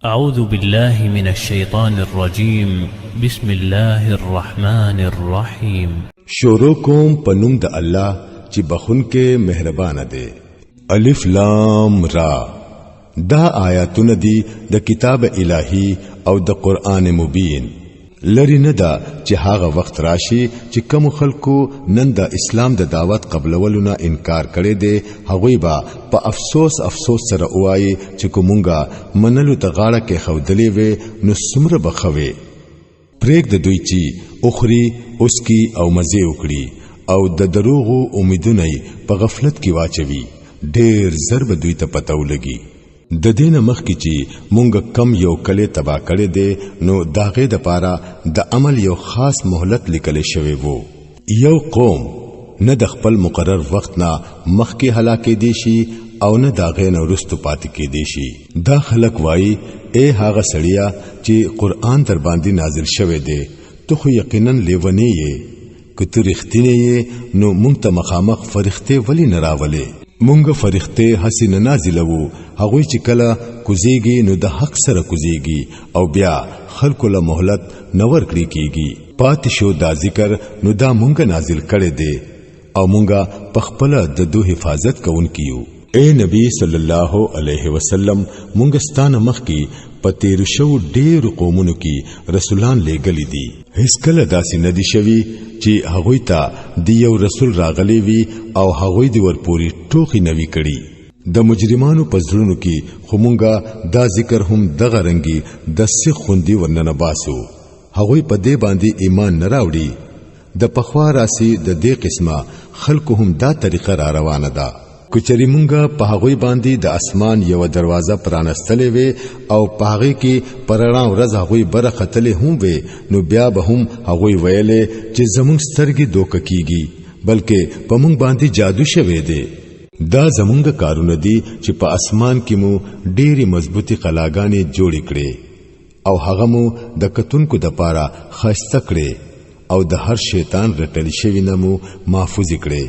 أعوذ بالله من الشيطان الرجيم بسم الله الرحمن الرحيم. شروع کوم پنوم د الله چې بخون کې مهربان دی. الف لام را. دا آیاتونه دي د کتاب الهی او د قران مبین. لری نه دا چې هغه وخت راشي چې کوم خلکو نن د اسلام د دعوت قبلولونه انکار کړي دي، هغوی با په افسوس سره وایي چې کومونګه منلو ته غاړه کې خودلې وي نو سمره بخوي. پرېګ د دوی چې اخري اوسکی او مزه وکړي او د دروغو امیدونه په غفلت کې واچوي. ډېر ضرب دوی ته پته ولګي. د دین مخ کی چې مونږ کم یو کله تبا کړي دي نو داغه د پاره د عمل یو خاص مهلت لیکل شوی وو. یو قوم نه د خپل مقرر وخت نه مخ کی هلاکې دي شي او نه داغه نه رستو پات کې دي شي. دا خلق وای اے هاغه سړیا چې قران در باندې نازل شوی دی، ته خو یقینا لیونی یې، کته رښتینی یې نو مونږ ته مخامخ فرښتې ولی نه راولې. مونږ فرښتې حسین نازلوو، هغوی چې کله کوزيږي نو د حق سره کوزيږي او بیا خلکو له مهلت نور کړی کیږي. پات شو دا ذکر نو دا مونږ نازل کړي دي او مونږه په خپل د دوه حفاظت کوونکیو. اے نبی صلی الله علیه وسلم، مونږ ستانه مخ کی پتیر شو ډېر قومونو کې رسولان لېګلې دي. هیڅ کله داسې ندي شوی چې هغوی ته دی یو رسول راغلی وي او هغوی دی ورپوري ټوخي نوي کړي. د مجرمانو پزړونو کې خمونګه دا ذکر هم دغه رنګي د سخ خوندي ورننه باسو. هغوی په دې باندې ایمان نه راوړي. د پخوا راسي د دې قسمه خلکو هم دا طریقه را روانه ده. کچری مونږه په هغوی باندې د اسمان یو دروازه پرانستلې وي او په هغه کې پرړا ورځ هغوی برختلې هم وي، نو بیا به هم هغوی ویلې چې زمونږ سترګې دوک کیږي، بلکې په مونږ باندې جادو شوی دی. دا زمونږ کارونه دي چې په اسمان کې مو ډېری مضبوطی قلاګانې جوړې کړې او هغه مو د کتونکو د پاره خاصه کړې او د هر شیطان رټل شوی نه مو محفوظ کړې.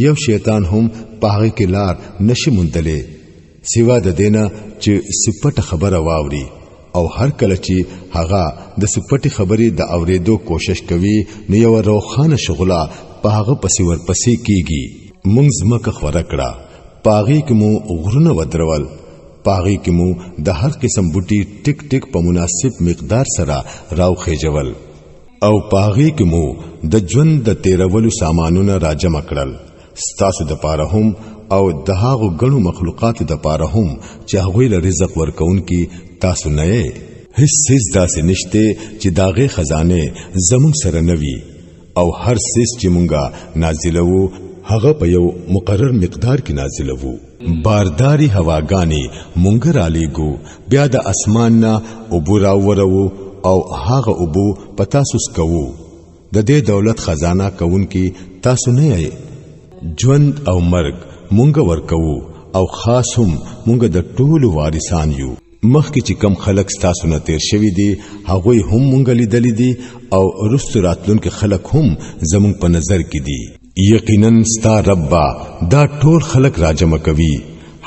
یو شیطان هم پاغه کې لار نشي مونتلې سیوا د دینه چې سپټه خبره واوري او هر کله چې هغه د سپټي خبرې د اوریدو کوشش کوي نو یو روخانه شغله پاغه پسې ورپسې کیږي. مونږ زمکه خورا کړه، پاغه کې مو غرونه ودرول، پاغه کې مو د هر قسم بوټي ټیک ټیک په مناسب مقدار سره راو خېجول او پاغه کې مو د ژوند د تیرولو سامانونه راجمع کړل. ستاسو د پاره هم او د هغو غنو مخلوقات د پاره هم چې هغوی له رزق ورکون کی تاسو نه یې. هیڅ داسې نشته چې داغه خزانه زمون سره نوي او هر څه چې مونږه نازلوو هغه په یو مقرر مقدار کې نازلوو. بارداری هواګانی مونږ را لېګو، بیا د اسمان نه اوبو راورو او هغه اوبو پتاسو سکوو. د دې دولت خزانه کون کی تاسو نه یې. ژوند او مرګ مونږ ورکوو او خاص هم مونږ د ټولو وارثان یو. مخکې چې کم خلق ستاسو نه تیر شوی دي هغوی هم مونږ لیدلی دي او رستو راتلونکي خلق هم زمونږ په نظر کې دي. یقینا ستا رب دا ټول خلق راجمع کوي،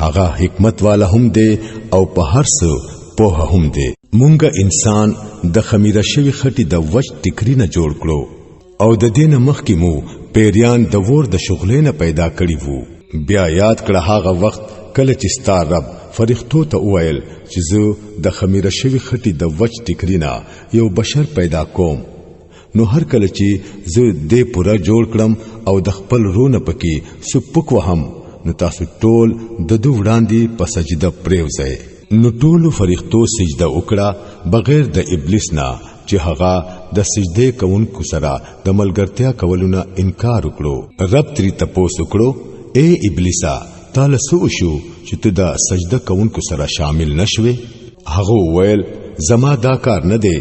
هغه حکمت والا هم دی او په هر څه پوهه هم دی. مونږ انسان د خمیره شوی خټي د وچ ټکری نه جوړ کړو او د دین مخکې مو پیریان د ور د شغلې نه پیدا کړی وو. بیا یاد کړه هغه وخت کله چې ستا رب فرښتو ته وویل چې زه د خمیره شوی خټي د وچ ټکری نه یو بشر پیدا کوم، نو هر کله چې زه دې پورا جوړ کړم او د خپل رونه پکې سپک وهم نو تاسو ټول د دو وړاندې په سجده پریوځئ. نو ټول فرښتو سجده وکړه بغیر د ابلیس نه چې هغه د سجده کوونکو سره د ملګرتیا کولونه انکار وکړو. رب تری تپوس وکړو، اے ابلیسا تعالی سو شو چې ته د سجده کوونکو سره شامل نشوي؟ هغه وویل زما دا کار نه دی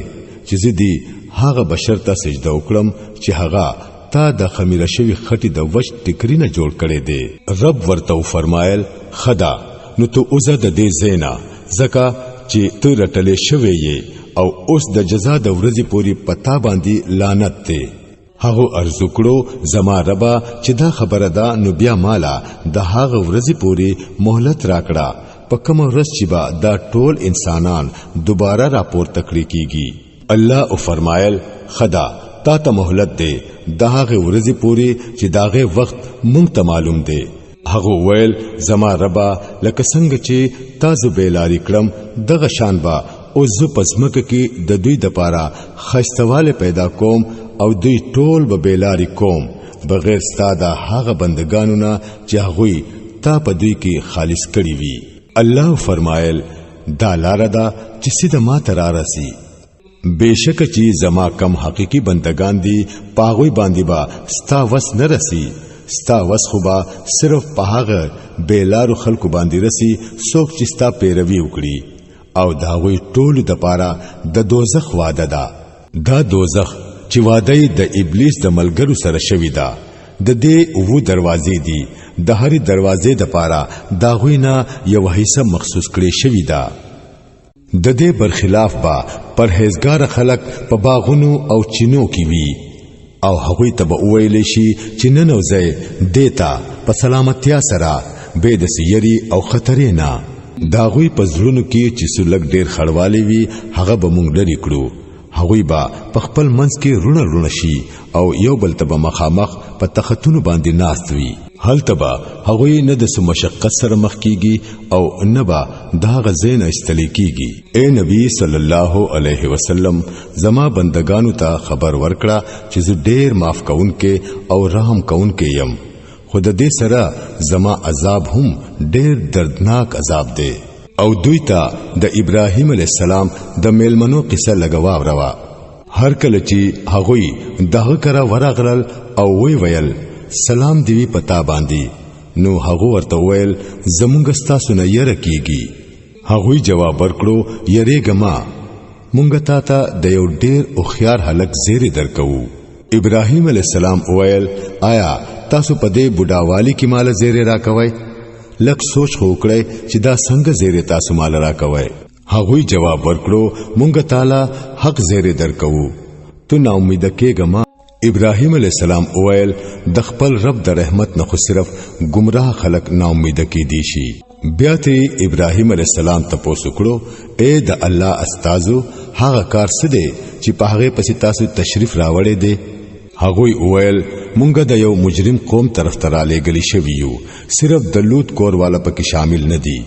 چې زه دی هغه بشر ته سجده وکړم چې هغه تا د خمیره شوی خټي د وچ ټکری نه جوړ کړي دی. رب ورته فرمایل خدا نو ته اوزه د دې زینا زکه چې ته رټلې شوی یې او اوس د جزا د ورځې پوری پتا باندې لعنت ته. هغه ارزو کړو زما ربا چې دا خبره ده نو بیا مالا د هغه ورځې پوری مهلت راکړه په کوم ورځ چې با دا ټول انسانان دوباره راپورته کړی کیږي الله او فرمایل خدا تا ته مهلت دی داغه ورځې پوری چې داغه وخت مونږ ته معلوم دی هغه ویل زما ربا لکه څنګه چې تاسو بیلاری کړم دغه شان با او زه پسمک کې د دوی د پاره خشتواله پیدا کوم او دوی ټول به بیلاری کوم بغیر ستاده هغه بندگانو نه چې هغه تا په دوی کې خالص کړی وي الله فرمایل دا لار ده چې سیده ما تر راسي بشک چې زما کم حقيقي بندگان دي پاغوي باندې با ستا وس نه رسی ستا وس خو با صرف په هغه بیلارو خلکو باندې رسی څوک چې ستا پیروي وکړي او دا وی ټول د پاره د دوزخ وعده ده دا دوزخ چې وعده د ابلیس د ملګرو سره شوی ده د دې وو دروازې دي د هرې دروازې د پاره دا غوینا یو حصہ مخصوص کړي شوی ده د دې برخلاف با پرهیزګار خلک په باغونو او چینو کې وي او هغوی ته به ویل شي چې نن وځي دیتا په سلامتیا سره به د سیری او خطرې نه دا غوی په زړونو کې چې سلګ ډیر خړوالي وي هغه به مونږ لري کړو هغوی با په خپل منځ کې رونه شي او یو بل ته به مخامخ په تختونو باندې ناست وي هلته به هغوی نه د مشقت سره مخ کیږي او نه به دا غزين استلی کیږي اے نبی صلی الله علیه وسلم زما بندگانو ته خبر ورکړه چې زه ډیر معاف کونکي او رحم کونکي يم خود دې سره زما عذاب هم ډیر دردناک عذاب دی او دوی ته د ابراهیم علی السلام د میلمنو قصه لګوا وروا هر کله چې هغوی دغه کرا ورغلل او وی ویل سلام دی پتا باندې نو هغه ورته ویل زمونږ ستاسو نه یره کیږي هغوی جواب ورکړو یره ګما مونږ ته د یو ډیر او خيار هلک زیری درکو ابراهیم علی السلام ویل آیا تاسو په دې بډاوالی کې مال زیری راکوي لک سوچ وکړئ چې دا څنګه زیری تاسو مال راکوي هغوی جواب ورکړو مونږ تعالی حق زیری درکو تو نا امید کېګما ابراهیم علیہ السلام اویل د خپل رب د رحمت نه خو صرف گمراه خلق نا امید کې دي شي بیا ته ابراهیم علیہ السلام تاسو کړو اے د الله استادو هغه کار څه دی چې په هغه پسې تاسو تشریف راوړې دي هغوی اویل مونږ د یو مجرم قوم طرف ته را لېږلي شوی یو صرف د لوط کور والا پکې شامل نه دي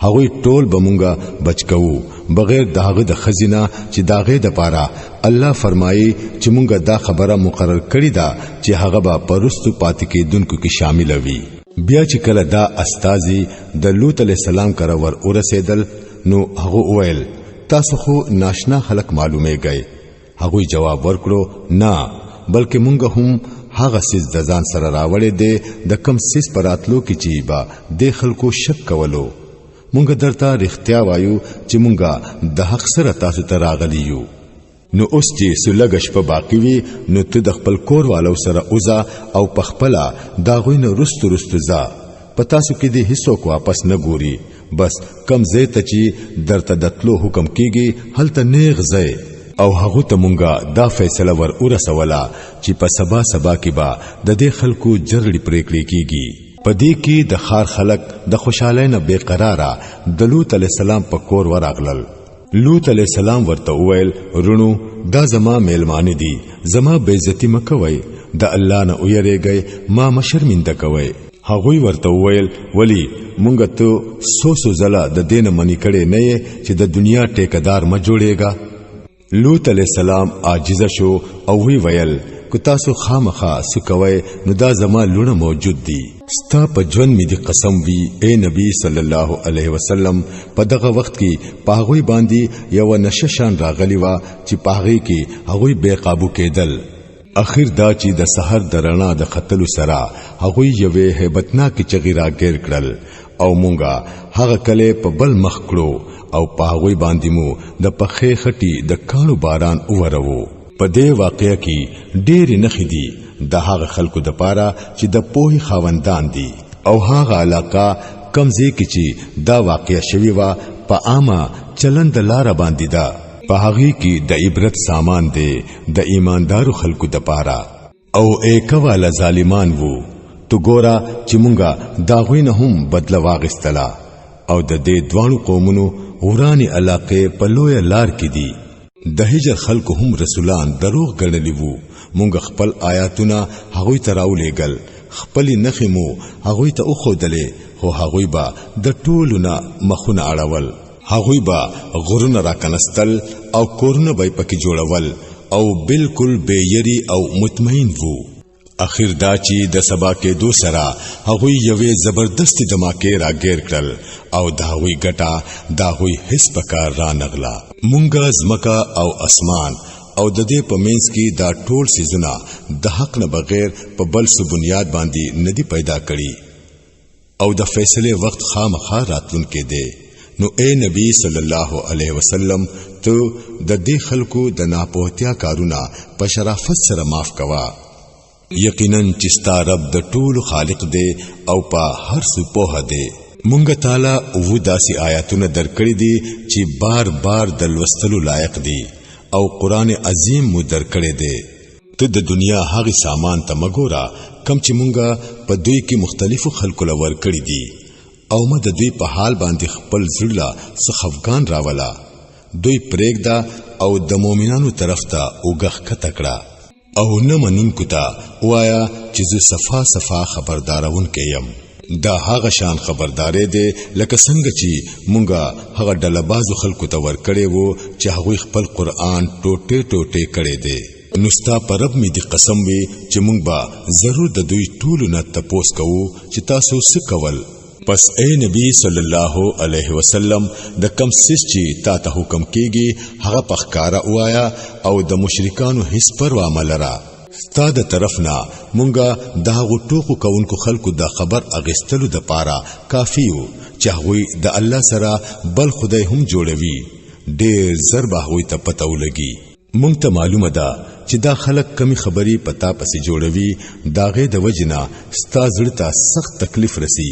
هغوی ټول به مونږه بچکو بغیر داغه د خزینه چې داغه د پاره الله فرمایي چې مونږه دا خبره مقرر کړې ده چې هغه به پرستو پاتې کې دونکو کې شامل وي بیا چې کله دا استازي د لوط علی السلام کرا ور ورسېدل نو هغه وویل تاسو خو ناشنا خلق معلومه گئے هغه جواب ورکړو نه بلکې مونږ هم هغه سیس د ځان سره راوړې دي د کم سیس پراتلو کې چې با د خلکو شک کولو مونږ درته رښتیا وایو چې مونږه د حق سره تاسو ته راغلی یو نو اوس چې سلګش په باقی وي نو ته د خپل کور والو سره اوزا او پخپلا دا غوینه رست ځا پتا سو کې دې هیڅوک واپس نه ګوري بس کم زه ته چې درته دتلو حکم کیږي هلته نیغ زه او هغه ته مونږه دا فیصله ور ورسولا چې په سبا کې با د دې خلکو جرړي پریکړې کیږي پدې کې د خار خلق د خوشاله نه بے قراره د لوط علی السلام په کور ورغلل لوط علی السلام ورته وویل رونو دا زما میلمانه دي زما بے عزتی مکوي د الله نه ویریږي ما مشرمنده کوي هغوی ورته وویل ولی مونږ ته سوسو زلا د دین منی کړي نه چې د دنیا ټیکدار ما جوړېګا لوط علی السلام عاجز شو او وی ویل کو تاسو خامخا سکوي نو دا زما لونه موجود دي ستا په ژوند می دي قسم وی اے نبی صلی الله علیه وسلم په دغه وخت کې پاغوي باندې یو نششان راغلی وا چې پاغي کې هغوی بے قابو کېدل اخر دا چې د سحر درنا د قتل سره هغوی یوې hebatnak چغی را ګیر کړل او مونږه هغه کله په بل مخ کړو او پاغوي باندې مو د پخې خټي د کانو باران اورو په دې واقعیا کې ډېر نخې دي د هغه خلکو د پاره چې د پوهي خاوندان دي او هغه علاقه کمزې کې چې دا واقعیا شوی وا په عامه چلند لار باندې دا په هغه کې د عبرت سامان دی د ایماندارو خلکو د پاره او ایکواله ظالمان وو تو ګورا چې مونږه دا غوینه هم بدل واغستلا او د دې دوانو قومونو ورانی علاقه په لوی لار کې دي. د هجر خلکو هم رسولان دروغ ګڼلی وو. مونږ خپل آیاتونه هغوی ته راولېږل، خپل نخې مو هغوی ته وښودلې، خو هغوی به د ټولو نه مخونه اړول. هغوی به غرونه راکنستل او کورونه به پکې جوړول او بالکل بے یری او مطمئن وو. اخر دا چې د سبا کې دو سره هغوی یوې زبردستی دماکې راګیر کړل او دا هغوی ګټه دا هغوی هیڅ پکار را نغلا. مونږه زمکا او اسمان او د دې په منځ کې دا ټول سيزونه د حق نه بغیر په بل څه بنیاد باندې ندي پیدا کړي او د فیصله وخت خامخا راتلون کې دی. نو اے نبی صلی الله علیه وسلم ته د دې خلکو د ناپوهتیا کارونه په شرافت سره معاف کوا. یقینا چې ستا رب د ټول خالق دی او په هر څه پوهه دی. مونږ تعالی و داسې آیاتونه درکړي دي چې بار بار د لوستلو لایق دي او قران عظیم مو درکړي دي. ته د دنیا هغه سامان ته مګورا کم چې مونږه په دوی کې مختلفو خلکو لور کړی دي او ما د دوی په حال باندې خپل زړه سخفغان راولا. دوی پرېږدا او د مؤمنانو طرف ته اوګخ کتکړه او نه منونکو ته وایا چې زه صفا صفا خبردارون کېم. دا هغه شان خبردارې دی لکه څنګه چې مونږه هغه ډلبازو خلکو ته ور کړې وو چې هغه خپل قرآن ټوټه ټوټه کړي دي. نستا پر رب می دی قسم وی چې مونږ به ضرور د دوی ټولو نه تپوس کوو چې تاسو څه کول. پس اے نبی صلی الله علیه وسلم د کم سیس چې تا ته حکم کیږي هغه پخکارا وایا او د مشرکانو هیڅ پروا ملرا. ستا د طرف نه مونږه دا غټوکو کوونکو خلکو د خبر اغستلو د پاره کافی وو چې هغوی د الله سره بل خدای هم جوړوي. ډېر زر به هغوی ته پته ولګي. مونږ ته معلومه ده چې دا خلک کمی خبري پتا پسې جوړوي. داغه د وجنا ستا زړه ته سخت تکلیف رسی.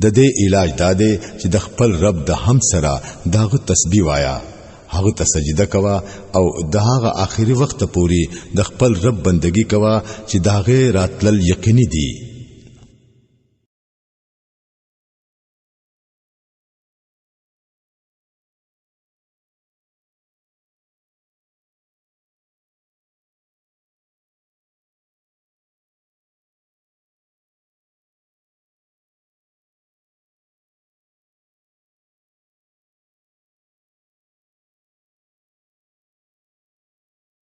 د دې علاج داده چې د خپل رب د هم سره داغه تسبیح وایا، هغه ته سجده کوا او داغه آخري وخت پوري د خپل رب بندگی کوا چې داغه راتلل یقیني دي.